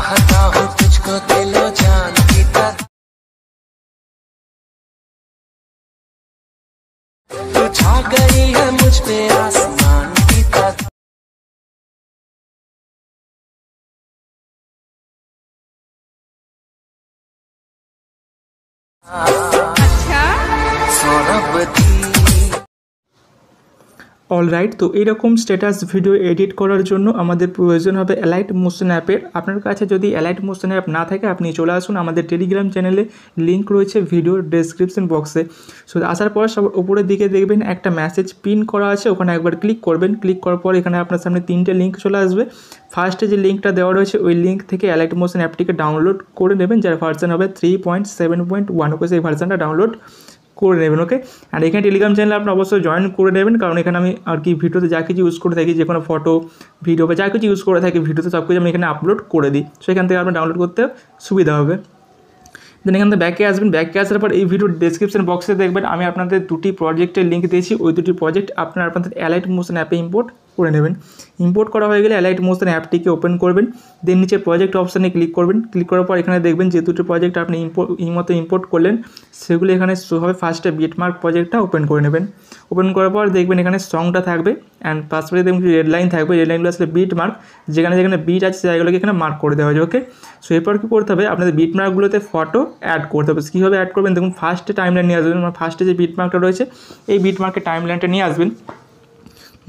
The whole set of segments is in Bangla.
चाहता हूँ तुझको दिलो जान की तरह, तू छा गई है मुझ पे आसमान की तरह। অলরাইট, তো এইরকম স্ট্যাটাস ভিডিও এডিট করার জন্য আমাদের প্রয়োজন হবে অ্যালাইট মোশন অ্যাপের। আপনার কাছে যদি অ্যালাইট মোশন অ্যাপ না থাকে আপনি চলে আসুন আমাদের টেলিগ্রাম চ্যানেলে, লিঙ্ক রয়েছে ভিডিওর ডেসক্রিপশন বক্সে। সো আসার পর সব উপরের দিকে দেখবেন একটা মেসেজ পিন করা আছে, ওখানে একবার ক্লিক করবেন। ক্লিক করার পর এখানে আপনার সামনে 3টে লিঙ্ক চলে আসবে। ফার্স্টে যে লিঙ্কটা দেওয়া রয়েছে ওই লিঙ্ক থেকে অ্যালাইট মোশন অ্যাপটিকে ডাউনলোড করে নেবেন, যার ভার্সন হবে 3.7.1। ওকে, সেই ভার্সনটা ডাউনলোড করে নেবেন। ওকে, আর এখানে টেলিগ্রাম চ্যানেলে আপনি অবশ্যই জয়েন করে নেবেন, কারণ এখানে আমি আর কি ভিডিওতে যা কিছু ইউজ করে থাকি, যে কোনো ফটো ভিডিও বা যা কিছু ইউজ করে থাকি ভিডিওতে, সব কিছু আমি এখানে আপলোড করে দিই। সো এখান থেকে আপনার ডাউনলোড করতে সুবিধা হবে। দেন এখান থেকে ব্যাকে আসবেন। ব্যাকে আসার পর এই ভিডিওর ডেসক্রিপশন বক্সে দেখবেন আমি আপনাদের 2টি প্রজেক্টের লিঙ্ক দিয়েছি। ওই 2টি প্রজেক্ট আপনাদের অ্যালাইট মোশন অ্যাপে ইম্পোর্ট করে নেবেন। ইম্পোর্ট করা হয়ে গেলে অ্যালাইট মোশন অ্যাপটিকে ওপেন করবেন। দেন নিচে প্রজেক্ট অপশানে ক্লিক করবেন। ক্লিক করার পর এখানে দেখবেন যে 2টি প্রজেক্ট আপনি ইম্পোর্ট করলেন সেগুলো এখানে শো হবে। ফার্স্টে বিটমার্ক প্রজেক্টটা ওপেন করে নেবেন। ওপেন করার পর দেখবেন এখানে সংটা থাকবে অ্যান্ড পাশে দেখবেন রেড লাইন থাকবে। রেড লাইনগুলো আসলে বিট মার্ক, যেখানে যেখানে বিট আছে জায়গাগুলোকে এখানে মার্ক করে দেওয়া হয়েছে। ওকে, সো এরপর কী করতে হবে, আপনাদের বিট মার্কগুলোতে ফটো অ্যাড করতে হবে। কীভাবে অ্যাড করবেন দেখুন, ফার্স্টে টাইমলাইন নিয়ে আসবেন। ফার্স্টে যে বিট মার্কটা রয়েছে এই বিট মার্কের টাইমলাইনটা নিয়ে আসবেন।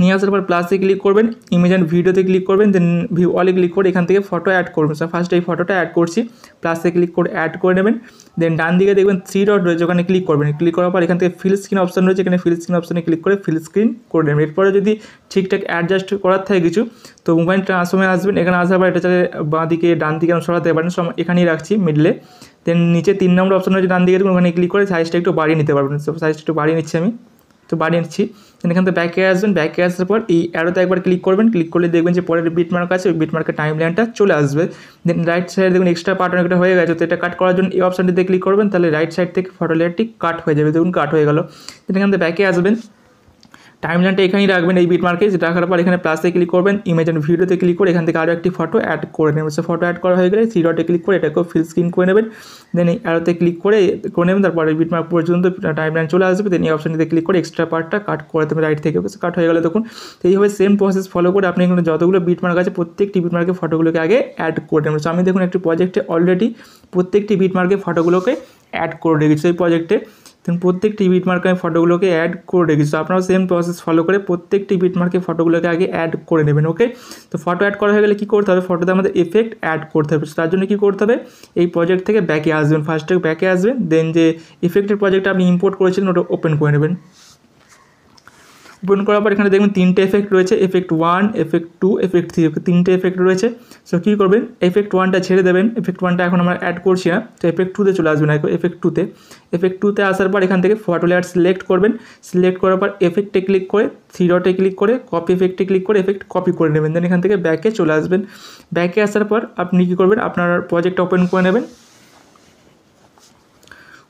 নিয়ে আসার পর প্লাসে ক্লিক করবেন, ইমেজ অ্যান্ড ভিডিওতে ক্লিক করবেন, দেন ভিউ অলে ক্লিক করে এখান থেকে ফটো অ্যাড করবেন। সো ফার্স্ট এই ফটোটা অ্যাড করছি, প্লাসে ক্লিক করে অ্যাড করে নেবেন। দেন ডান দিকে দেখবেন 3 ডট রয়েছে, ওখানে ক্লিক করবেন। ক্লিক করার পর এখান থেকে ফিল স্ক্রিন অপশন রয়েছে, এখানে ফিল স্ক্রিন অপশনে ক্লিক করে ফিল স্ক্রিন করে নেবেন। এরপরে যদি ঠিকঠাক অ্যাডজাস্ট করার থাকে কিছু, তো মোবাইল ট্রান্সফর্মে আসবেন। এখানে আসার পর এটা চাইলে বাঁ দিকে ডান দিকে সরাতে পারেন, এখানেই রাখছি মিডলে। দেন নিচে 3 নম্বর অপশন রয়েছে ডান দিকে, ওখানে ক্লিক করে সাইজটা একটু বাড়িয়ে নিতে পারবেন। সো সাইজটা একটু বাড়িয়ে নিচ্ছি আমি, তো বাড়িয়ে নিচ্ছি। এখান থেকে ব্যাকে আসবেন। ব্যাকে আসার পর এই অ্যারোতে একবার ক্লিক করবেন। ক্লিক করলে দেখবেন যে পরের বিটমার্ক আছে, ওই বিটমার্কের টাইমলাইনটা চলে আসবে। দেন রাইট সাইডে দেখুন এক্সট্রা পার্ট অনেকটা হয়ে গেছে, তো এটা কাট করার জন্য এই অপশানটিতে ক্লিক করবেন, তাহলে রাইট সাইড থেকে ফটো লেয়ারটি কাট হয়ে যাবে। দেখুন কাট হয়ে গেল। এখান থেকে ব্যাকে আসবেন, টাইমলাইনটা এখানেই রাখবেন এই বিটমার্কে। যেটা রাখার পর এখানে প্লাসে ক্লিক করবেন, ইমেজ অ্যান্ড ভিডিওতে ক্লিক করে এখান থেকে আরও একটি ফটো অ্যাড করে নেবেন। সো ফটো অ্যাড করা হয়ে গেলে 3 ডটে ক্লিক করে এটাকেও ফিল স্ক্রিন করে নেবেন। দেন এই অ্যারোতে ক্লিক করে নেবেন, তারপরে বিটমার্ক পর্যন্ত টাইমলাইন চলে আসবে। দেন এই অপশানটিতে ক্লিক করে এক্সট্রা পার্টটা কাট করে দেবেন রাইট থেকে। কাট হয়ে গেলে দেখুন, তো এইভাবে সেম প্রসেস ফলো করে আপনি এখানে যতগুলো বিটমার্ক আছে প্রত্যেকটি বিটমার্কে ফটোগুলোকে আগে অ্যাড করে নেবেন। সো আমি দেখুন একটি প্রজেক্টে অলরেডি প্রত্যেকটি বিটমার্কে ফটোগুলোকে অ্যাড করে রেখেছি। এই প্রজেক্টে দেন প্রত্যেকটি বিটমার্কে আমি ফটোগুলোকে অ্যাড করে রেখেছি। তো আপনারাও সেম প্রসেস ফলো করে প্রত্যেকটি বিটমার্কে ফটোগুলোকে আগে অ্যাড করে নেবেন। ওকে, তো ফটো অ্যাড করা হয়ে গেলে কী করতে হবে, ফটোতে আমাদের এফেক্ট অ্যাড করতে হবে। তার জন্য কী করতে হবে, এই প্রজেক্ট থেকে ব্যাকে আসবেন। ফার্স্টে ব্যাকে আসবেন, দেন যে এফেক্টের প্রজেক্টটা আপনি ইম্পোর্ট করেছিলেন ওটা ওপেন করে নেবেন। ওপেন করার পর এখানে দেখবেন 3টে এফেক্ট রয়েছে, এফেক্ট 1, এফেক্ট 2, এফেক্ট 3, 3টে এফেক্ট রয়েছে। সো কী করবেন, এফেক্ট 1টা ছেড়ে দেবেন। এফেক্ট 1টা এখন আমরা অ্যাড করছি না, তো এফেক্ট 2তে চলে আসবেন। এফেক্ট 2তে আসার পর এখান থেকে ফটো লেয়ার সিলেক্ট করবেন। সিলেক্ট করার পর এফেক্টে ক্লিক করে 3 ডটে ক্লিক করে কপি এফেক্টে ক্লিক করে এফেক্ট কপি করে নেবেন। দেন এখান থেকে ব্যাকে চলে আসবেন। ব্যাকে আসার পর আপনি কী করবেন, আপনার প্রজেক্টটা ওপেন করে নেবেন।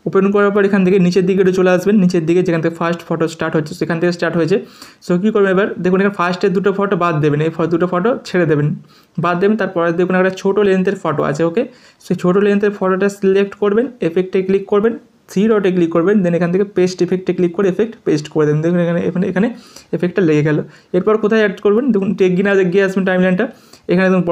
ওপেন করার পর এখান থেকে নিচের দিকে চলে আসবেন। নিচের দিকে যেখান থেকে ফার্স্ট ফটো স্টার্ট হচ্ছে সেখান থেকে স্টার্ট হয়েছে। সো কী করবেন, এবার দেখুন এখানে ফার্স্টের 2টো ফটো বাদ দেবেন, এই 2টো ফটো ছেড়ে দেবেন, বাদ দেবেন। তারপরে দেখুন একটা ছোটো লেন্থের ফটো আছে। ওকে, সেই ছোটো লেন্থের ফটোটা সিলেক্ট করবেন, এফেক্টে ক্লিক করবেন, 3 ডটে ক্লিক করবেন। দেন এখান থেকে পেস্ট এফেক্টে ক্লিক করে এফেক্ট পেস্ট করে দেবেন। দেখুন এখানে এফেক্টটা লেগে গেল। এরপর কোথায় অ্যাড করবেন, দেখুন টেকগিনা গিয়ে আসবেন টাইমলাইনটা, এখানে দেখুন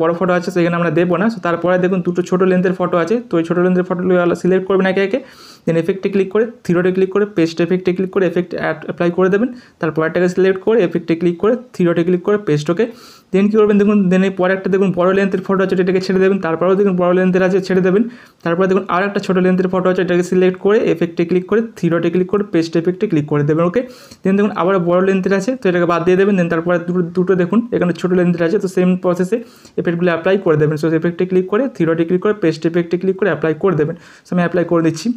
বড় ফটো আছে, সেখানে আমরা দেবো না। সো তারপরে দেখুন 2টো ছোটো লেন্থের ফটো আছে, তো ওই ছোটো লেন্থের ফটোগুলো সিলেক্ট করবেন একে একে। দেন এফেক্টে ক্লিক করে 3 ডটে ক্লিক করে পেস্ট এফেক্টে ক্লিক করে এফেক্ট অ্যাপ্লাই করে দেবেন। তারপর একটাকে সিলেক্ট করে এফেক্টে ক্লিক করে 3 ডটে ক্লিক করে পেস্ট। ওকে, দেন কী করবেন, দেখুন দেন এই পরে একটা দেখুন বড় লেন্থের ফটো আছে, এটাকে ছেড়ে দেবেন। তারপরেও দেখুন বড় লেন্থের আছে, ছেড়ে দেবেন। তারপরে দেখুন আর একটা ছোটো লেন্থের ফটো আছে, এটাকে সিলেক্ট করে এফেক্টে ক্লিক করে 3 ডটে ক্লিক করে পেস্ট এফেক্টে ক্লিক করে দেবেন। ওকে, দেন দেখুন আবার বড় লেন্থের আছে, তো এটাকে বাদ দিয়ে দেবেন। দেন তারপরে দুটো দেখুন এখানে ছোটো লেন্থের আছে, তো সেম প্রসেসে এফেক্টগুলো অ্যাপ্লাই করে দেবেন। সো এফেক্টে ক্লিক করে 3 ডটে ক্লিক করে পেস্ট এফেক্টে ক্লিক করে অ্যাপ্লাই করে দেবেন। সো আমি অ্যাপ্লাই করে দিচ্ছি।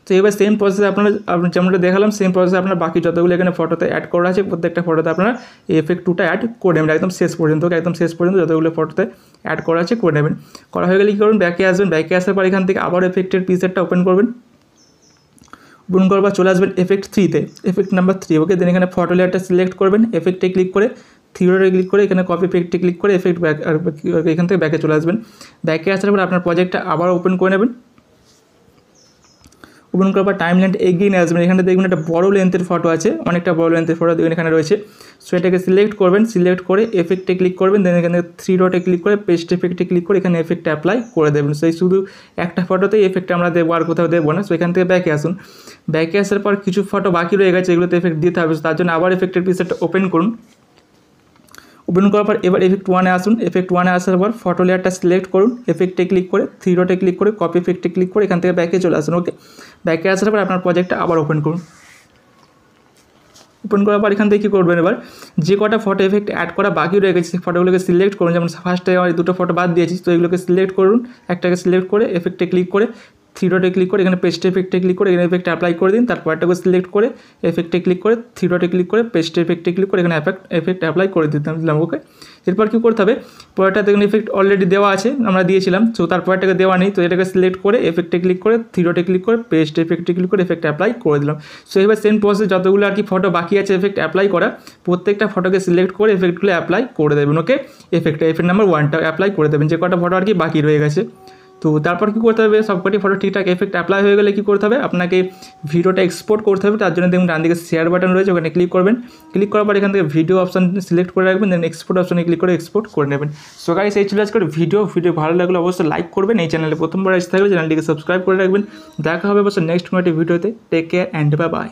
তো এবার সেম প্রসেসে আপনারা যেমনটা দেখালাম সেম প্রসেসে আপনার বাকি যতগুলো এখানে ফটোতে অ্যাড করা আছে প্রত্যেকটা ফটোতে আপনারা এই এফেক্ট 2টা অ্যাড করে নেবেন একদম শেষ পর্যন্ত। যতগুলো ফটোতে অ্যাড করা আছে করে নেবেন। করা হয়ে গেলে কী করবেন, ব্যাকে আসবেন। ব্যাকে আসার পর এখান থেকে আবার এফেক্টের পিসেটটা ওপেন করবেন। ওপেন করার পর চলে আসবেন এফেক্ট 3তে, এফেক্ট নাম্বার 3। ওকে, দেন এখানে ফটো লেয়ারটা সিলেক্ট করবেন, এফেক্টে ক্লিক করে থ্রি ডটে ক্লিক করে এখানে কপি এফেক্টে ক্লিক করে এফেক্ট ব্যাক, আর এখান থেকে ব্যাকে চলে আসবেন। ব্যাকে আসার পর আপনার প্রজেক্টটা আবার ওপেন করে নেবেন। ওপেন করার পর টাইম লেন্থ এগিয়ে নিয়ে আসবেন। এখানে দেখবেন একটা বড় লেন্থের ফটো আছে, অনেকটা বড় লেন্থের ফটো দেখবেন এখানে রয়েছে। সো এটাকে সিলেক্ট করবেন, সিলেক্ট করে এফেক্টে ক্লিক করবেন, দেন এখানে থ্রি ডটে ক্লিক করে পেস্ট এফেক্টে ক্লিক করে এখানে এফেক্ট অ্যাপ্লাই করে দেবেন। সেই শুধু একটা ফটোতেই এফেক্ট আমরা দেবো, আর কোথাও দেবো না। সো এখান থেকে ব্যাকে আসুন। ব্যাকে আসার পর কিছু ফটো বাকি রয়ে গেছে, এগুলোতে এফেক্ট দিতে হবে। তার জন্য আবার এফেক্টের পিসেটটা ওপেন করুন। ওপেন করার পর এবার এফেক্ট ওয়ানে আসুন। এফেক্ট ওয়ানে আসার পর ফটো লেয়ারটা সিলেক্ট করুন, এফেক্টে ক্লিক করে থ্রি ডটে ক্লিক করে কপি এফেক্টে ক্লিক করে এখান থেকে ব্যাকে চলে আসুন। ওকে, ব্যাকে আসার পর আপনার প্রজেক্টটা আবার ওপেন করুন। ওপেন করার পর এখান থেকে কী করবেন, এবার যে কটা ফটো এফেক্ট অ্যাড করা বাকি রয়ে গেছে সেই ফটোগুলোকে সিলেক্ট করুন। যেমন ফার্স্টে আমার দুটো ফটো বাদ দিয়েছি, তো এগুলোকে সিলেক্ট করুন। একটাকে সিলেক্ট করে এফেক্টে ক্লিক করে থ্রি ডটে ক্লিক করে এখানে পেস্ট এফেক্টে ক্লিক করে এখানে এফেক্ট অ্যাপ্লাই করে দিন। তারপরটাকে সিলেক্ট করে এফেক্টে ক্লিক করে থ্রি ডটে ক্লিক করে পেস্ট এফেক্টে ক্লিক করে এখানে এফেক্ট অ্যাপ্লাই করে দিলাম। ওকে, এরপর কী করতে হবে, পরেরটা দেখুন এফেক্ট অলরেডি দেওয়া আছে, আমরা দিয়েছিলাম। সো তারপরটাকে দেওয়া নেই, তো এটাকে সিলেক্ট করে এফেক্টে ক্লিক করে থ্রি ডটে ক্লিক করে পেস্ট এফেক্টে ক্লিক করে এফেক্ট অ্যাপ্লাই করে দিলাম। সো এবার সেম প্রসেস যতগুলো আর কি ফটো বাকি আছে এফেক্ট অ্যাপ্লাই করা, প্রত্যেকটা ফটোকে সিলেক্ট করে এফেক্টগুলো অ্যাপ্লাই করে দেবেন। ওকে, এফেক্ট নাম্বার 1টা অ্যাপ্লাই করে দেবেন, যে কটা ফটো আর কি বাকি রয়ে গেছে। তো তারপর কী করতে হবে, সবকটি ফটো ঠিকঠাক এফেক্ট অ্যাপ্লাই হয়ে গেলে কী করতে হবে, আপনাকে ভিডিওটা এক্সপোর্ট করতে হবে। তার জন্য দেখুন ডান দিকে শেয়ার বাটন রয়েছে, ওখানে ক্লিক করবেন। ক্লিক করার পর এখান থেকে ভিডিও অপশান সিলেক্ট করে রাখবেন, দেন এক্সপোর্ট অপশানে ক্লিক করে এক্সপোর্ট করে নেবেন। সো গাইস, এই ছিল আজকের ভিডিও ভালো লাগলে অবশ্যই লাইক করবেন। এই চ্যানেলে প্রথমবার এসে থাকলে চ্যানেলটিকে সাবস্ক্রাইব করে রাখবেন। দেখা হবে অবশ্যই নেক্সট কোনো একটি ভিডিওতে। Take care and bye by.